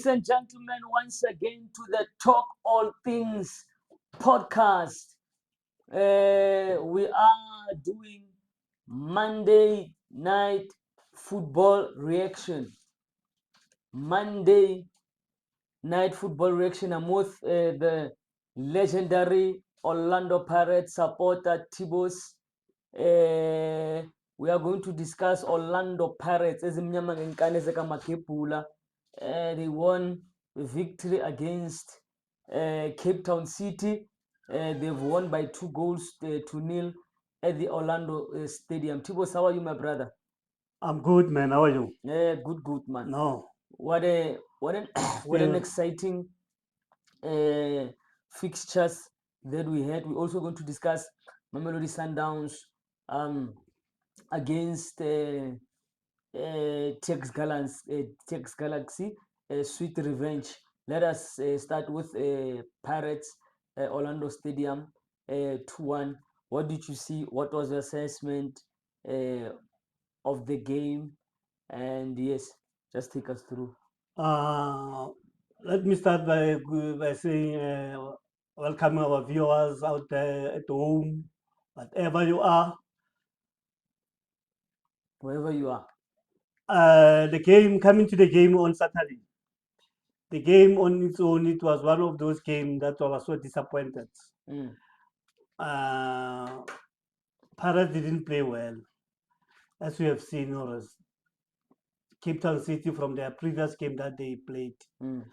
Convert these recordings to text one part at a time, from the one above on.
Ladies and gentlemen, once again to the Talk All Things podcast. We are doing Monday night football reaction. Monday night football reaction. I'm with the legendary Orlando Pirates supporter Tibos. We are going to discuss Orlando Pirates ezimnyama ngenkani zikaMakgopa. They won a victory against Cape Town City. They've won by 2 goals to 0 at the Orlando Stadium. Tibos, how are you, my brother? I'm good, man. How are you? Good, man. No, What an exciting fixtures that we had. We're also going to discuss Mamelodi Sundowns against Tex Galaxy, Sweet Revenge. Let us start with Pirates, Orlando Stadium, 2-1. What did you see? What was your assessment of the game? And yes, just take us through. uh, let me start by saying welcome our viewers out there at home, whatever you are. Wherever you are. The game coming to the game on Saturday. The game on its own, it was one of those games that I was so disappointed. Mm. Uh, Pirates didn't play well, as we have seen. Or Cape Town City from their previous game that they played. Mm.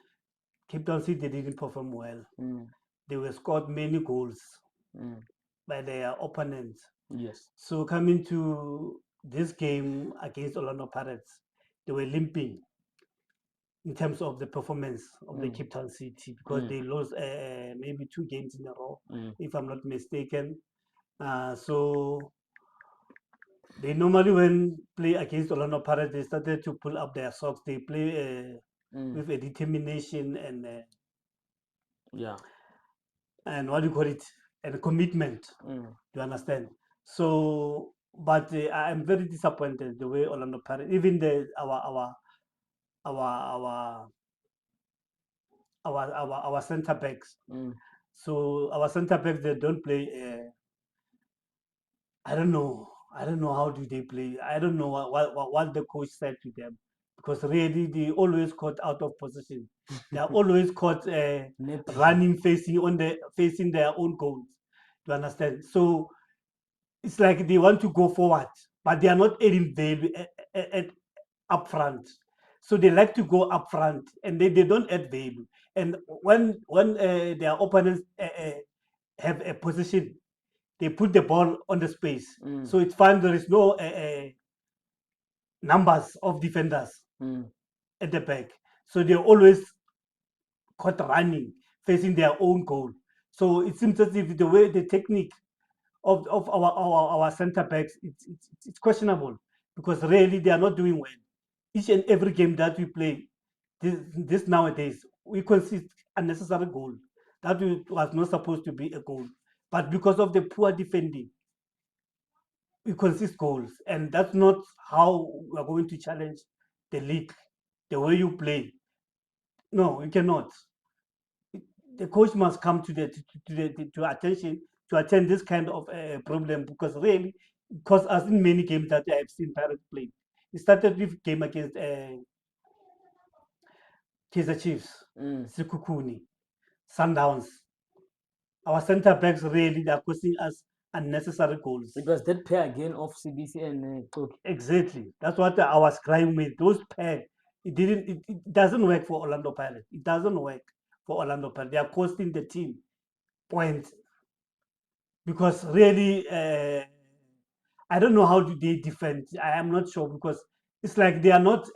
Cape Town City didn't perform well. Mm. They were scored many goals Mm. by their opponents. Yes. So coming to this game against Orlando Pirates, they were limping in terms of the performance of the Mm. Cape Town City because Mm. they lost maybe 2 games in a row, Mm. if I'm not mistaken. So they normally, when play against Orlando Pirates, they started to pull up their socks. They play Mm. with a determination Yeah. and what do you call it, and a commitment. Mm. You understand? So, but I'm very disappointed the way Orlando Pirates, even our our our center backs. Mm. So our center backs, they don't play. I don't know. I don't know how do they play. I don't know what the coach said to them, because really they always caught out of position. They are always caught running, facing their own goals. You understand? So it's like they want to go forward, but they are not adding value up front. So they like to go up front, and they don't add value. And when their opponents have a position, they put the ball on the space. Mm. So it's fine. There is no numbers of defenders Mm. at the back. So they're always caught running, facing their own goal. So it seems as if the way the technique of our center backs, it's questionable, because really they are not doing well. Each and every game that we play, this nowadays, we concede unnecessary goal that was not supposed to be a goal, but because of the poor defending, we concede goals, and that's not how we are going to challenge the league. The way you play, no, you cannot. The coach must come to attention to attend this kind of problem, because really, because as in many games that I have seen Pirates play, it started with game against Kaizer Chiefs, Mm. Sikukuni, Sundowns. Our center backs really, they are costing us unnecessary goals. It was that pair again of CBC and Koki. Exactly. That's what I was crying with. Those pair, it doesn't work for Orlando Pirates. It doesn't work for Orlando Pirates. They are costing the team points, because really, I don't know how do they defend. I am not sure, because it's like they are not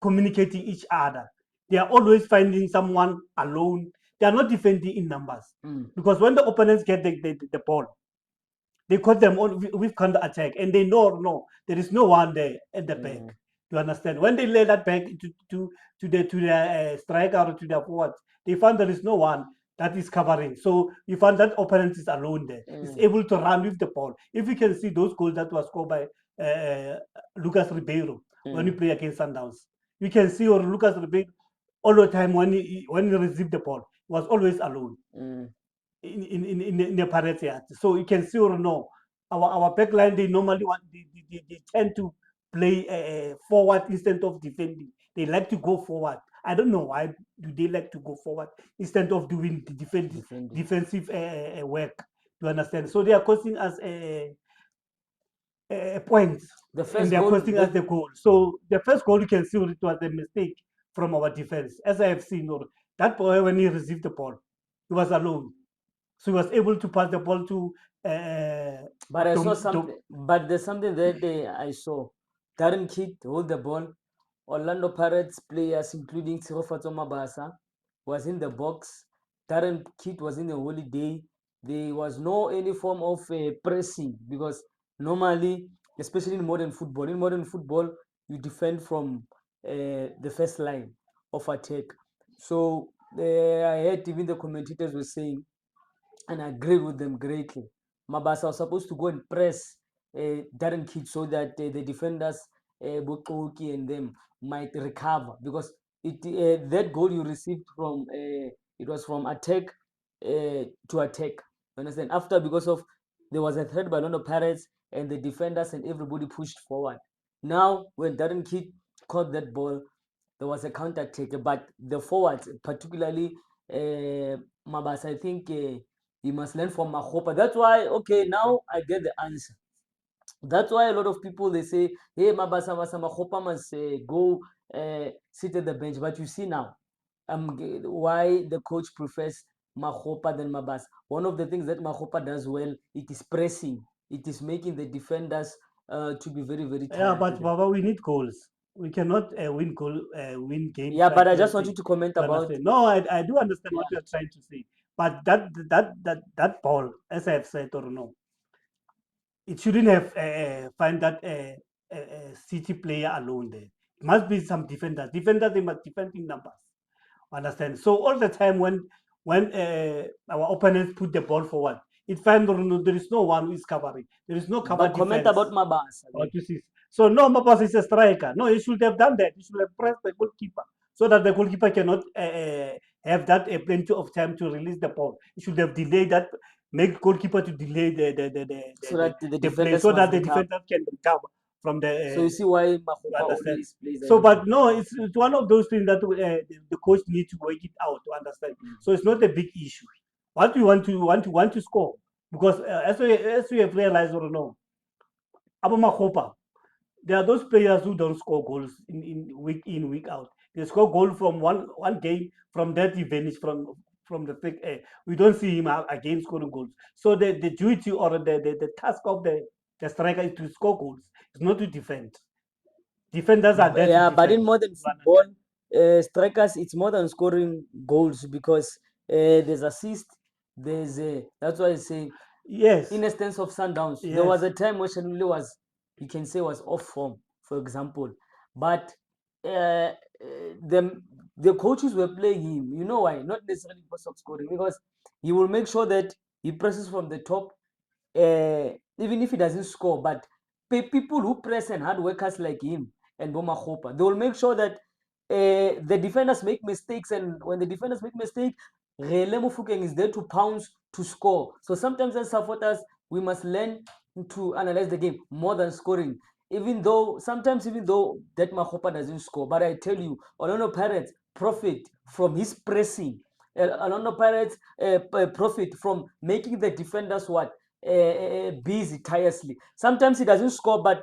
communicating each other. They are always finding someone alone. They are not defending in numbers, Mm. because when the opponents get the ball, they caught them on with counter attack, and they know, no, there is no one there at the back. Mm. You understand? When they lay that back to the striker or to the forward, they find there is no one that is covering. So you find that opponent is alone there. Is Mm. able to run with the ball. If you can see those goals that was scored by Lucas Ribeiro when we Mm. play against Sundowns, you can see, or Lucas Ribeiro all the time when he received the ball, he was always alone Mm. in the Pirates yard. So you can see or no, our back line, they normally they tend to play forward instead of defending. They like to go forward. I don't know why do they like to go forward instead of doing the Defending. defensive work. You understand? So they are costing us points, The and first they are goal costing us that the goal. So the first goal, you can see it was a mistake from our defense, as I have seen. Or that boy, when he received the ball, he was alone, so he was able to pass the ball to uh, but I saw Dom, something. But there's something that day I saw. Darren Kidd hold the ball. Orlando Pirates players, including Tsirofatso Mabasa, was in the box. Darren Kidd was in the holiday. There was no any form of pressing because normally, especially in modern football, you defend from the first line of attack. So I heard even the commentators were saying, and I agreed with them greatly. Mabasa was supposed to go and press Darren Kidd so that the defenders, Bokoki and them, might recover because that goal you received from it was from attack to attack. You understand? After because of there was a threat by London Pirates and the defenders and everybody pushed forward. Now when Darren Kidd caught that ball, there was a counter attack, but the forwards, particularly Mabasa, I think he must learn from Makgopa. That's why, okay, now I get the answer. That's why a lot of people they say, hey, Mabasa Makgopa must go sit at the bench. But you see now, why the coach prefers Makgopa than Mabasa. One of the things that Makgopa does well, it is pressing. It is making the defenders to be very, very yeah, tired but even. Baba, we need goals. We cannot win games Yeah, by but I just want you pressing. to comment You about, understand? No, I do understand what yeah, you are trying to say, but that ball, as I have said or no, it shouldn't have find that city player alone there. It must be some defenders. Defenders, they must defend in numbers. Understand? So all the time when our opponents put the ball forward, it finds there is no one who is covering. There is no cover but comment about defense. Mabasa Or then. to see. So no, Mapas is a striker. No, he should have done that. He should have pressed the goalkeeper so that the goalkeeper cannot have that plenty of time to release the ball. He should have delayed that, make goalkeeper to delay So that the the play defenders so must that the recover. defender can recover from the. So you see why You Makgopa understand? always plays So, ahead of but him. no, it's one of those things that the coach needs to work it out to understand. So it's not a big issue. What we want to score because as we have realized or no, Abu Makgopa, there are those players who don't score goals in week out. They score goal from one game, from that he vanish from the thick air. We don't see him again scoring goals. So the duty or the task of the striker is to score goals. It's not to defend. Defenders are there to Yeah, but in defend. modern You football, understand? strikers it's more than scoring goals because there's assist. There's that's why I say Yes, in a sense of Sundowns, there yes. was a time where Shanuli was, you can say, was off form, for example. But the coaches were playing him. You know why? Not necessarily because of scoring, because he will make sure that he presses from the top, even if he doesn't score. But people who press and hard workers like him and Boma Hopa, they will make sure that the defenders make mistakes, and when the defenders make mistakes, Rele Mofokeng is there to pounce to score. So sometimes as supporters, we must learn to analyze the game more than scoring. Even though that Mahopa doesn't score, but I tell you, Orlando Pirates profit from his pressing. Orlando Pirates profit from making the defenders what busy tirelessly. Sometimes he doesn't score, but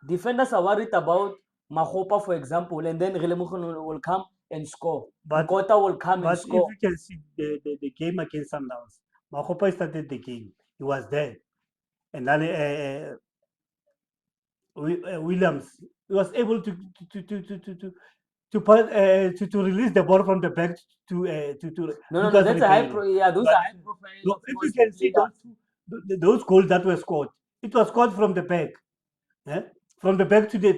defenders are worried about Mahopa, for example, and then Relemukhon will come and score. But Nkota will come and but if score. you can see the game against Sundowns, Makopa started the game. He was there, and then Williams was able to to to to to to release the ball from the back to No, no, no. Lucas That's a high Ribeiro. pro. Yeah, You those are high understand? profile, So of if you course, can see players. those goals that were scored, it was scored from the back, eh? From the back to the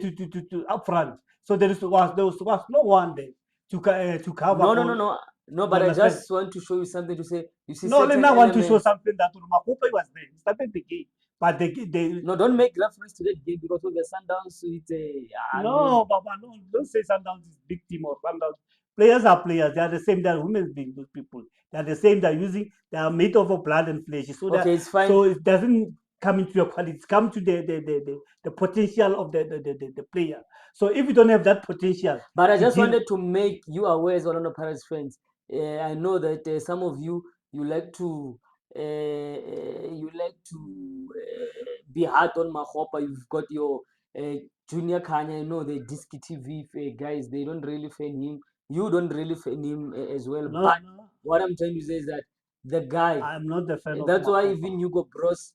to up front. So there was no one there to cover No, no, no, for. no, no. You But I understand? just want to show you something to say. You see No, certain Lena want to show elements. something that Makopa was there. He started the game, but they No, don't make reference to that game because of the Sundowns. It's a, I mean, no, Baba, no, don't say Sundowns is big team or Sundowns. Players are players. They are the same. They are human beings. Those people. They are the same. They are using. They are made of blood and flesh. So that Okay, it's fine. so it doesn't come into your quality. It's come to the potential of the player. So if you don't have that potential But I to just deal. wanted to make you aware as Orlando Pirates fans. I know that some of you like to be hard on Makgopa. You've got your Junior Kanya. I know the Disky TV guys. They don't really fan him. You don't really fan him as well. No, But no, what I'm trying to say is that the guy. I'm not the fan of That's why Makgopa. even Hugo Bros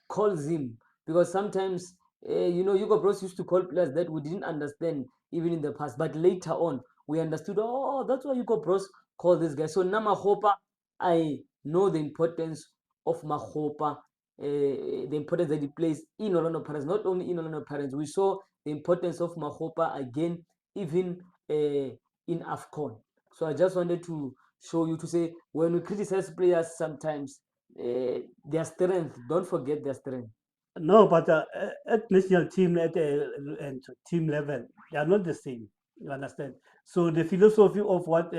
calls him, because sometimes Hugo Bros used to call players that we didn't understand even in the past, but later on we understood. Oh, that's why Hugo Bros called this guy. So now Makgopa, I know the importance of Makgopa, the importance that he plays in Orlando Pirates, not only in Orlando Pirates. We saw the importance of Makgopa again, even in AFCON. So I just wanted to show you to say when we criticize players sometimes, their strength, don't forget their strength. No, but at national team and team level, they are not the same. You understand? So the philosophy of what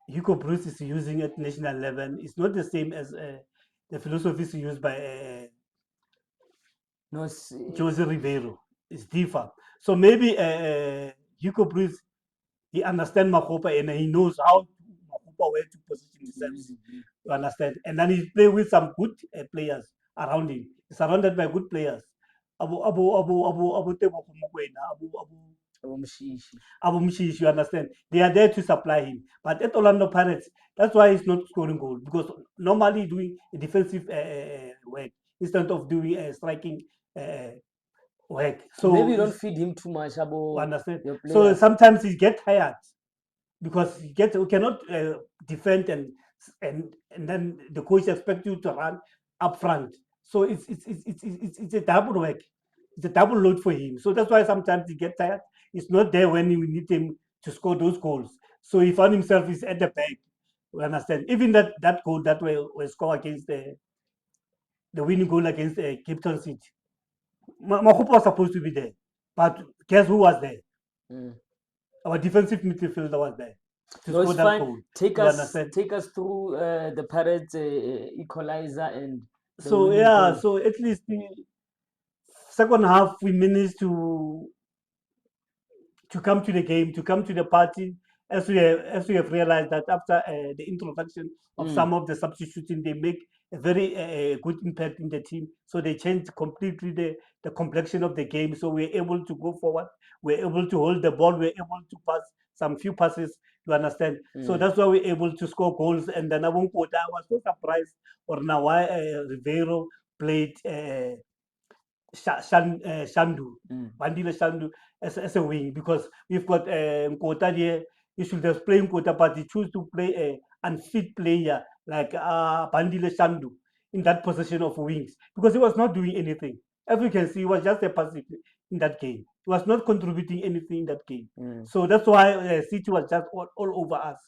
Hugo Bruce is using at national level is not the same as the philosophies used by No, Jose Rivero. It's different. So maybe Hugo Bruce, he understands Makgopa and he knows how Makgopa where to position himself. You understand? And then he play with some good players around him. He's surrounded by good players. Abu Tebo Kumukwena, Abomshishi. Abu Mshish, you understand? They are there to supply him. But at Orlando Pirates, that's why he's not scoring goal because normally doing a defensive work instead of doing striking uh, work. Maybe So you don't it's, feed him too much you about understand? your So players. sometimes he get tired because we cannot defend and then the coach expect you to run up front. So it's a double work. It's a double load for him. So that's why sometimes he get tired. He's not there when we need him to score those goals. So he found himself is at the back. We understand. Even that goal that we score against the winning goal against Cape Town City. Mahupa was supposed to be there, but guess who was there? Mm. Our defensive midfielder was there to No, score it's that fine. goal. Take You us understand? take us through the Pirates equalizer and the So winning yeah, goal. so at least the second half we managed to come to the game, to come to the party, as we have realized that after the introduction of Mm. some of the substituting, they make a very good impact in the team. So they changed completely the complexion of the game. So we're able to go forward. We're able to hold the ball. We're able to pass some few passes. You understand? So Mm. that's why we're able to score goals. And then I was so surprised or now why Rivero played. Shandu, Mm. Bandile Shandu as a wing because we've got Nkota here. He should have played Nkota, but he chose to play a unfit player like Bandile Shandu in that position of wings because he was not doing anything. As we can see, he was just a passive in that game. He was not contributing anything in that game. Mm. So that's why City was just all over us.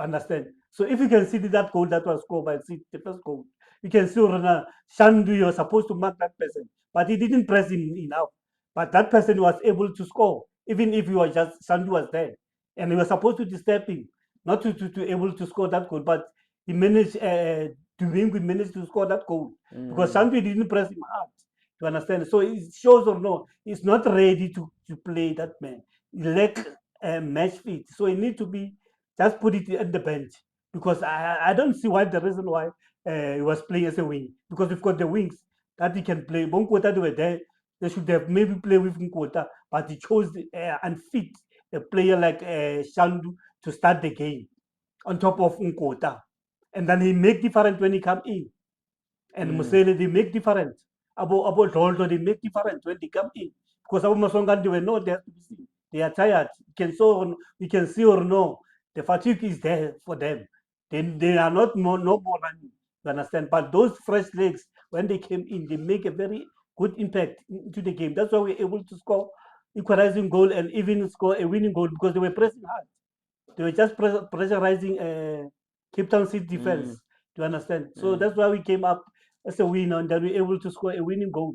Understand? So if you can see that goal that was scored by City, the first goal, you can see Ronald Shandu, you're supposed to mark that person but he didn't press him enough. But that person was able to score, even if he was just Sandu was there, and he was supposed to disturb him, not to able to score that goal. But he managed to win. We managed to score that goal because Mm. Sandu didn't press him hard. You understand? So it shows or no, he's not ready to play that man. He lack match fit, so he need to be just put it at the bench because I don't see why the reason why he was playing as a wing because we've got the wings that he can play. Bonkota, they were there. They should have maybe played with Nkota, but he chose unfit a player like Shandu to start the game on top of Nkota. And then he make different when he come in. And Mm. Musele, they make different. Abo Doldo, they make different when they come in. Because Abu Masongan, they were not there to be seen. They are tired. We can see or no. The fatigue is there for them. They are not more, no more running. You understand? But those fresh legs, when they came in, they make a very good impact into the game. That's why we're able to score equalizing goal and even score a winning goal because they were pressing hard. They were just pressurizing Cape Town City Mm. defense. Do you understand? So Mm. that's why we came up as a winner and then we were able to score a winning goal.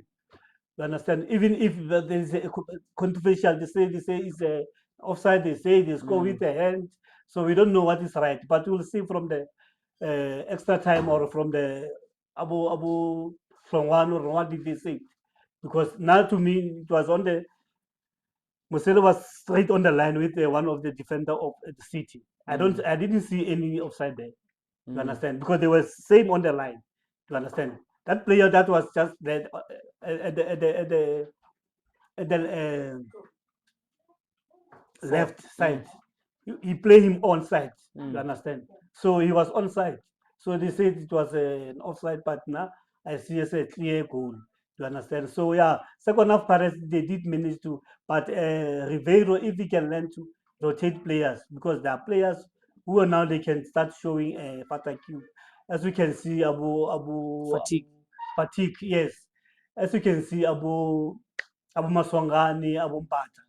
You understand? Even if there is a controversial, they say it's offside. They say they score with Mm, the hand, so we don't know what is right. But we'll see from the extra time or from the Abu from one or what did they say? Because now to me it was on the Musela was straight on the line with one of the defender of the City. mm, I didn't see any offside there. You mm. understand? Because they were same on the line. You understand? That player that was just there at the at the at the at the For left side. He play him on side. You mm. understand? So he was on side. So they said it was an offside, but now I see as a clear goal. You understand? So yeah, second half Paris they did manage to, but Rivero, if he can learn to rotate players, because there are players who are now they can start showing fatigue. As we can see, Abu Fatigue. fatigue, yes. As you can see, Abu Maswangani, Abu Mbata,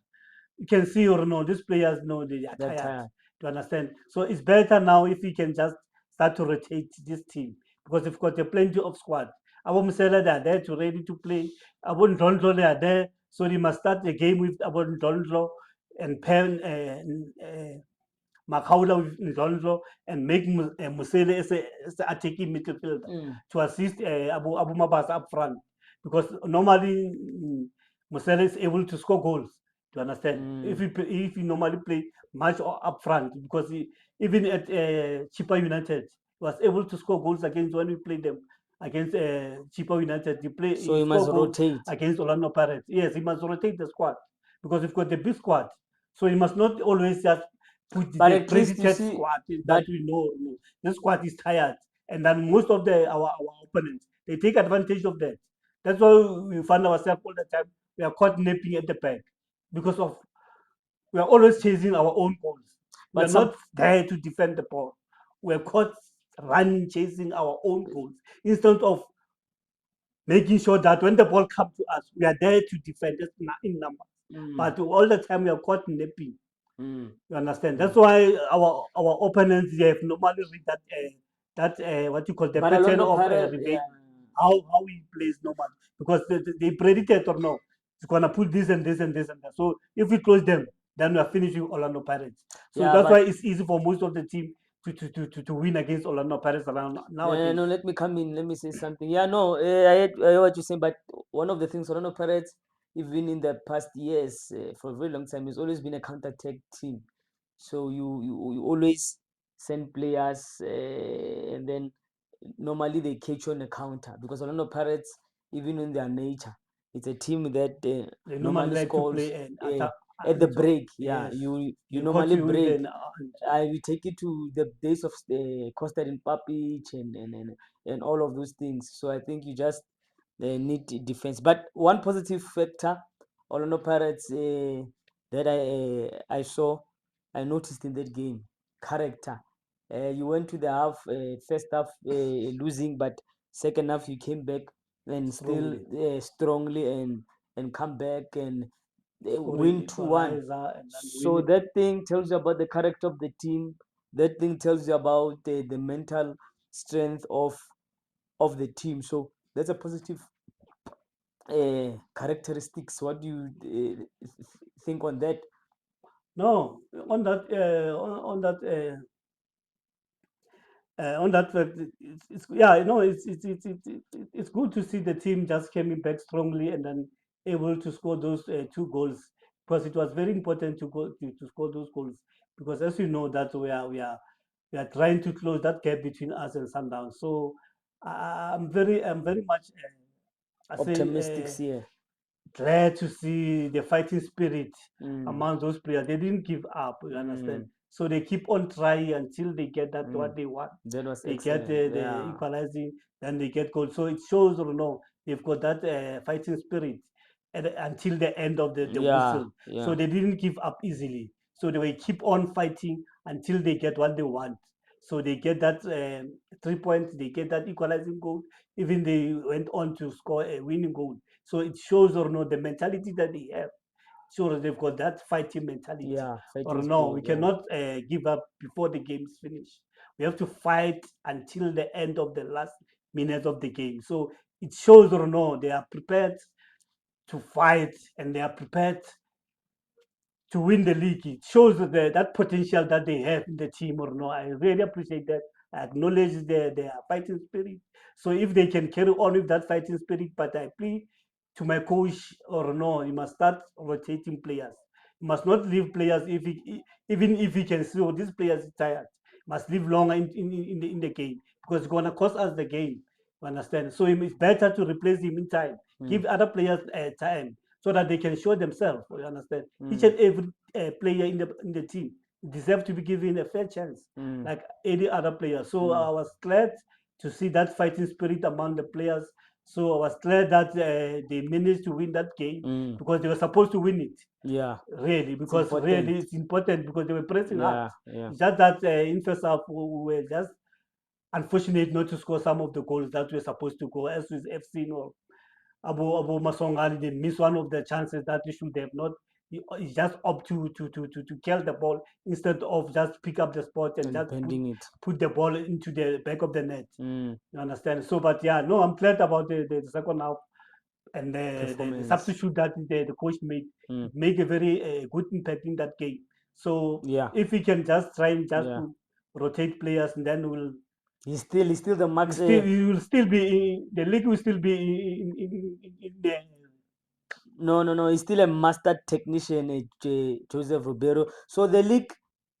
you can see or no, these players know they are They're tired. tired. To understand, so it's better now if we can just start to rotate this team because we've got a plenty of squad. Abu Musela they are there to ready to play. Abu Ndondlo they are there, so they must start the game with Abu Ndondlo and Pen Makgopa with Ndondlo and make Musele as a attacking midfielder Mm, to assist Abu Mabas up front because normally Musele is able to score goals. To understand, mm. if you normally play much up front because even at Chipa United he was able to score goals against when we played them against Chipa United. So He you must scored goals rotate. against Orlando Pirates. Yes, he must rotate the squad because we've got the big squad. So he must not always just put But the at least you credited see squad that that. we know. No, this squad is tired, and then most of our opponents they take advantage of that. That's why we find ourselves all the time. We are caught napping at the back because of we are always chasing our own goals. We But are some. not there to defend the ball. We are caught running, chasing our own goals instead of making sure that when the ball comes to us, we are there to defend it in numbers. Mm, But all the time we are caught napping. mm, You understand? That's mm. why our opponents they have normally read that what you call the But pattern Orlando of Pirates, Rivera, yeah. how he plays normally because they predicted or no, it's gonna put this and this and this and that. So if we close them, then we are finishing Orlando Pirates. So Yeah, that's why but it's easy for most of the team to win against Orlando Pirates around no, no, nowadays. let me come in. Let me say something. Yeah, no, I heard what you're saying. But one of the things Orlando Pirates, even in the past years, for a very long time, has always been a counter-attack team. So you always send players, and then normally they catch you on a counter because Orlando Pirates, even in their nature, it's a team that They normally normally like to scores play and uh, attack. at the So break. Yeah, yes, you they caught normally you with break. an I will take it to the days of Kostas Papic and all of those things. So I think you just need defense. But one positive factor, Orlando Pirates, that I saw, I noticed in that game, character. You went to the half, first half losing, but second half you came back and still strongly strongly and come back and scoring win 2-1. equalizer and then So winning. that thing tells you about the character of the team. That thing tells you about the mental strength of the team. So that's a positive characteristics. What do you think on that? No, on that on that it's yeah, you know, it's good to see the team just coming back strongly and then able to score those two goals because it was very important to go to score those goals because as you know that we are trying to close that gap between us and Sundown. So I'm very much I Optimistic say here. glad to see the fighting spirit Mm, among those players. They didn't give up, you understand? mm, So they keep on trying until they get that what mm. they want. That was They get excellent. the Yeah, equalizing, then they get goal. So it shows, you know, they've got that fighting spirit until the end of the yeah, whistle. So yeah, they didn't give up easily. So they will keep on fighting until they get what they want. So they get that 3 points, they get that equalizing goal. Even they went on to score a winning goal. So it shows or no the mentality that they have. Sure, they've got that fighting mentality. yeah. Or Fighting no, spirit. we Yeah, cannot give up before the game is finished. We have to fight until the end of the last minute of the game. So it shows or no they are prepared to fight and they are prepared to win the league. It shows that potential that they have in the team or no. I really appreciate that. I acknowledge their fighting spirit. So if they can carry on with that fighting spirit, but I plead to my coach or no, he must start rotating players. He must not leave players even if he can see oh, this player is tired. Must live longer in the game because it's gonna cost us the game. You understand? So it's better to replace him in time. Mm. Give other players time so that they can show themselves. You understand? Each Mm. and every player in the team deserve to be given a fair chance, Mm. like any other player. So Mm. I was glad to see that fighting spirit among the players. So I was glad that they managed to win that game Mm. because they were supposed to win it. Yeah, Really, it's because important. really it's important because they were pressing hard. Yeah, yeah. It's just that in first half we were just unfortunate not to score some of the goals that were supposed to go. As with FC or Abu Masongani, they missed one of the chances that they should have not. It's just up to kill the ball instead of just pick up the spot and And just pending it. put the ball into the back of the net. Mm. You understand? So, but yeah, no, I'm glad about the second half and the Performance. substitute that the coach made. Mm. It made a very good impact in that game. So Yeah, if we can just try and just yeah. to rotate players, and then we'll He's still the max. you will still be the league will still be in the No, no, no. He's still a master technician, Joseph Rivero. So the league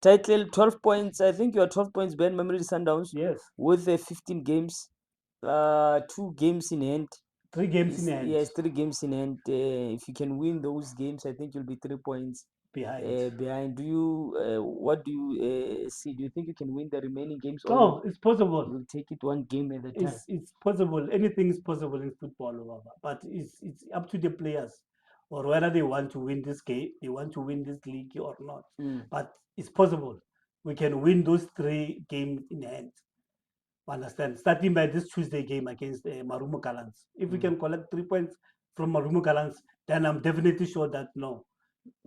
title, 12 points. I think you're 12 points behind Memory Sundowns yes with 15 games, 2 games in hand. 3 games in Is hand yes, 3 games in hand. If you can win those games, I think you'll be 3 points behind. behind. Do you? What do you see? Do you think you can win the remaining games, or Oh, it's possible. you'll take it one game at a time? It's possible. Anything is possible in football, but it's up to the players or whether they want to win this game, they want to win this league or not. Mm, But it's possible. We can win those 3 games in hand. Understand? Starting by this Tuesday game against Marumo Gallants. If we mm, can collect 3 points from Marumo Gallants, then I'm definitely sure that no,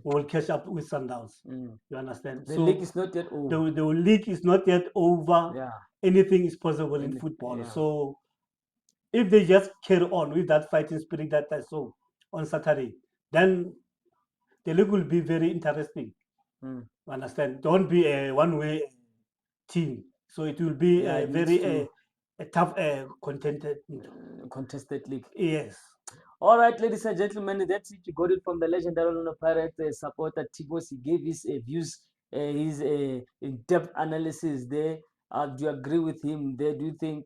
we will catch up with Sundowns. mm. You understand? The league So is not yet over. the league is not yet over. Yeah, Anything is possible in and football. yeah. So if they just carry on with that fighting spirit that I saw on Saturday, then the league will be very interesting. Mm. You understand? Don't be a one-way team. So it will be Yeah, a it needs very to a tough contented. contested league. Yes. All right, ladies and gentlemen, that's it. You got it from the legendary Luna Pirate supporter Tibos. He gave his views, his in-depth analysis there. Do you agree with him there? Do you think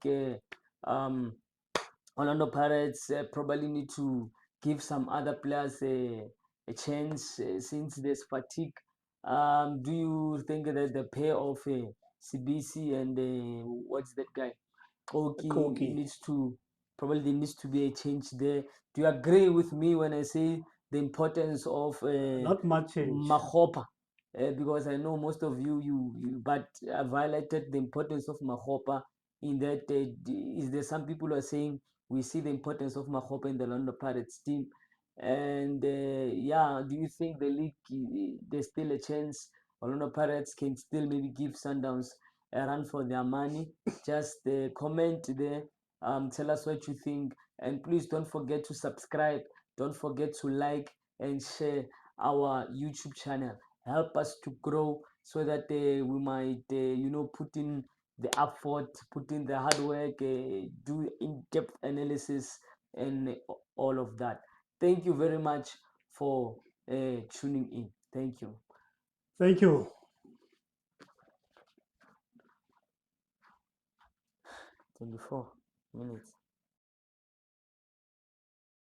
Orlando Pirates probably need to give some other players a chance since there's fatigue? Do you think that the pair of CBC and what's that guy? Koki Koki. needs to probably there needs to be a change there. Do you agree with me when I say the importance of Not much change. Makgopa? Because I know most of you but I've highlighted the importance of Makgopa in that is there some people who are saying we see the importance of Makgopa in the London Pirates team, and yeah, do you think the league there's still a chance Orlando Pirates can still maybe give Sundowns a run for their money? Just comment there, tell us what you think, and please don't forget to subscribe, don't forget to like and share our YouTube channel. Help us to grow so that we might put in the effort, put in the hard work, do in-depth analysis and all of that. Thank you very much for tuning in. Thank you. Thank you. 24 minutes.